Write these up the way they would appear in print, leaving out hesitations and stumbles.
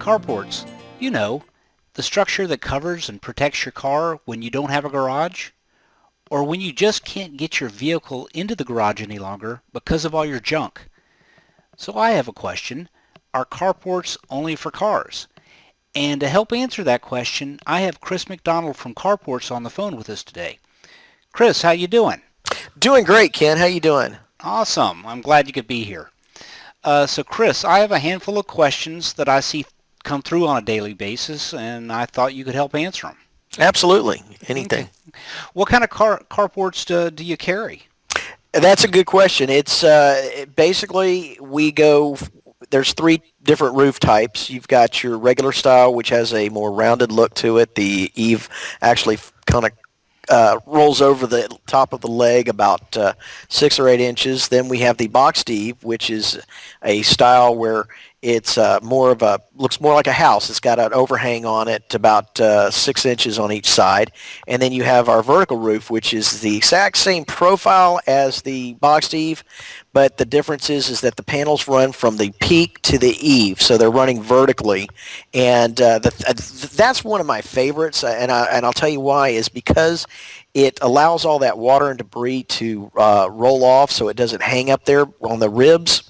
Carports, you know, the structure that covers and protects your car when you don't have a garage, or when you just can't get your vehicle into the garage any longer because of all your junk. So I have a question. Are carports only for cars? And to help answer that question, I have Chris McDonald from Carports on the phone with us today. Chris, how you doing? Doing great, Ken. How you doing? Awesome. I'm glad you could be here. So Chris, I have a handful of questions that I see come through on a daily basis, and I thought you could help answer them. Absolutely. Okay. Anything. What kind of carports do you carry? That's a good question. It's basically we go. There's three different roof types. You've got your regular style, which has a more rounded look to it. The eave actually kind of rolls over the top of the leg about 6 or 8 inches. Then we have the box eave, which is a style where it's looks more like a house. It's got an overhang on it about 6 inches on each side. And then you have our vertical roof, which is the exact same profile as the box eave, but the difference is that the panels run from the peak to the eave, so they're running vertically. And that's one of my favorites, and I'll tell you why, is because it allows all that water and debris to roll off so it doesn't hang up there on the ribs.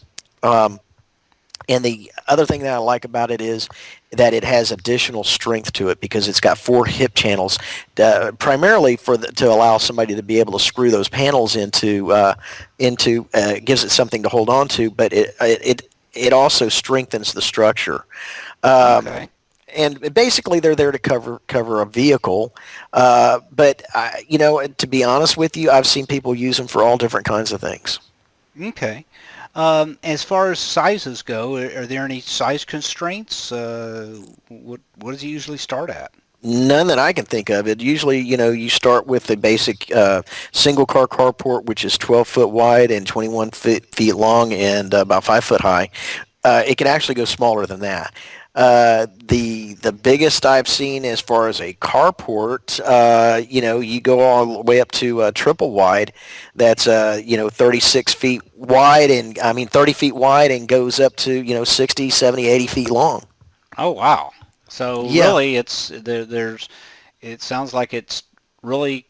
And the other thing that I like about it is that it has additional strength to it because it's got 4 hip channels, primarily to allow somebody to be able to screw those panels into gives it something to hold on to, but it also strengthens the structure. Okay. And basically, they're there to cover a vehicle. But to be honest with you, I've seen people use them for all different kinds of things. Okay. As far as sizes go, are there any size constraints? What does it usually start at? None that I can think of. It usually, you start with the basic single car carport, which is 12 foot wide and 21 feet long and about 5 foot high. It can actually go smaller than that. The biggest I've seen as far as a carport, you go all the way up to triple wide. That's 36 feet wide, and 30 feet wide, and goes up to 60, 70, 80 feet long. Oh wow! So Yeah. really, there's it sounds like it's really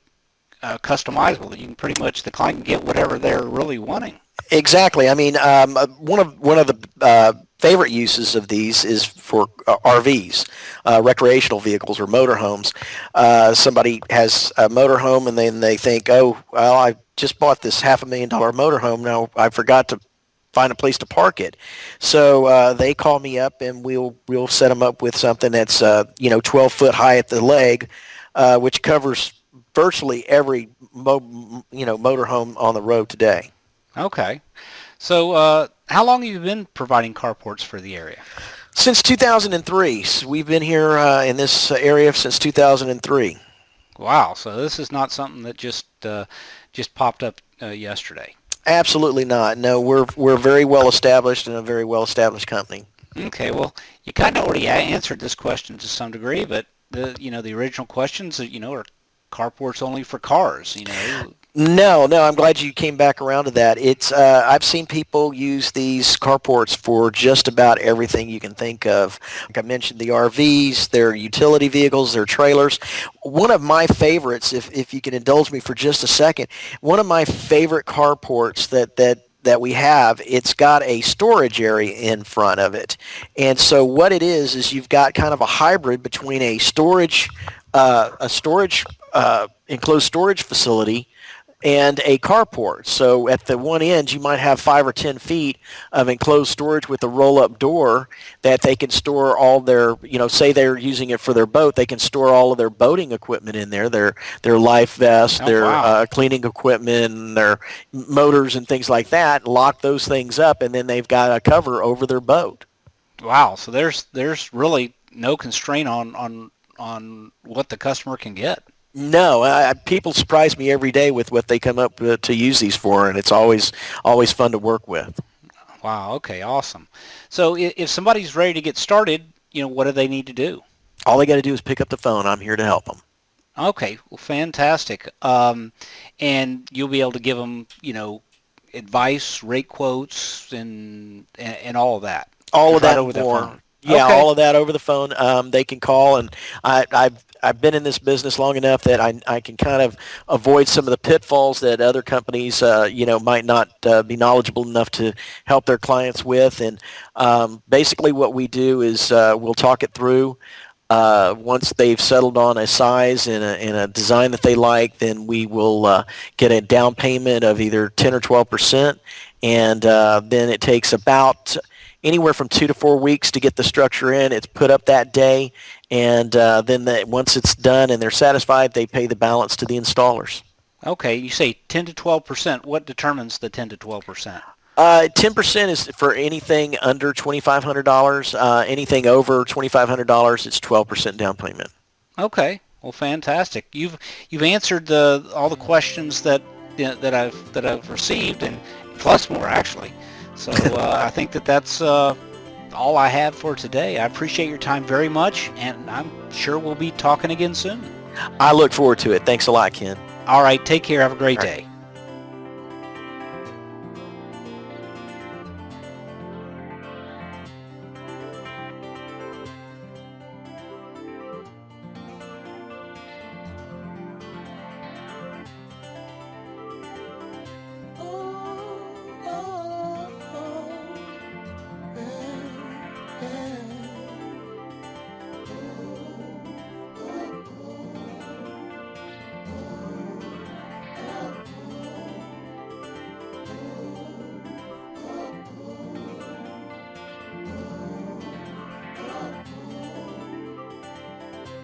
customizable. You can pretty much the client can get whatever they're really wanting. Exactly. One of the favorite uses of these is for RVs, recreational vehicles or motorhomes. Somebody has a motorhome and then they think, oh, well, I just bought this $500,000 motorhome. Now I forgot to find a place to park it. So they call me up and we'll set them up with something that's 12 foot high at the leg, which covers virtually every motorhome on the road today. Okay. So how long have you been providing carports for the area? Since 2003. So we've been here in this area since 2003. Wow. So this is not something that just popped up yesterday. Absolutely not. No, we're very well established and a very well established company. Okay. Well, you kind of already answered this question to some degree, but the original questions are carports only for cars. No, I'm glad you came back around to that. It's I've seen people use these carports for just about everything you can think of. Like I mentioned, the RVs, their utility vehicles, their trailers. One of my favorites, if you can indulge me for just a second, one of my favorite carports that we have, it's got a storage area in front of it. And so what it is you've got kind of a hybrid between a storage enclosed storage facility and a carport. So at the one end, you might have 5 or 10 feet of enclosed storage with a roll-up door that they can store all their, say they're using it for their boat, they can store all of their boating equipment in there, their life vests, Oh their wow. cleaning equipment, their motors and things like that, lock those things up, and then they've got a cover over their boat. Wow. So there's really no constraint on what the customer can get. No, people surprise me every day with what they come up with to use these for, and it's always fun to work with. Wow. Okay. Awesome. So if somebody's ready to get started, what do they need to do? All they got to do is pick up the phone. I'm here to help them. Okay. Well, fantastic. And you'll be able to give them, advice, rate quotes, and all of that. All Just of right that over and the more. phone. Yeah, Okay. all of that over the phone. They can call, and I've been in this business long enough that I can kind of avoid some of the pitfalls that other companies might not be knowledgeable enough to help their clients with. And basically, what we do is we'll talk it through. Once they've settled on a size and a design that they like, then we will get a down payment of either 10 or 12%, and then it takes about anywhere from 2 to 4 weeks to get the structure in. It's put up that day, and then once it's done and they're satisfied, they pay the balance to the installers. Okay. You say 10 to 12%. What determines the 10 to 12%? 10% is for anything under $2,500. Anything over $2,500, it's 12% down payment. Okay. Well, fantastic. You've answered all the questions that I've received, and plus more actually. So I think that's all I have for today. I appreciate your time very much, and I'm sure we'll be talking again soon. I look forward to it. Thanks a lot, Ken. All right. Take care. Have a great All right. day.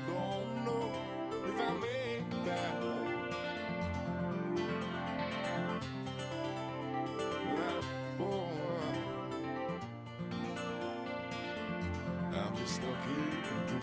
Don't know if I made that. Oh, I'm just stuck here.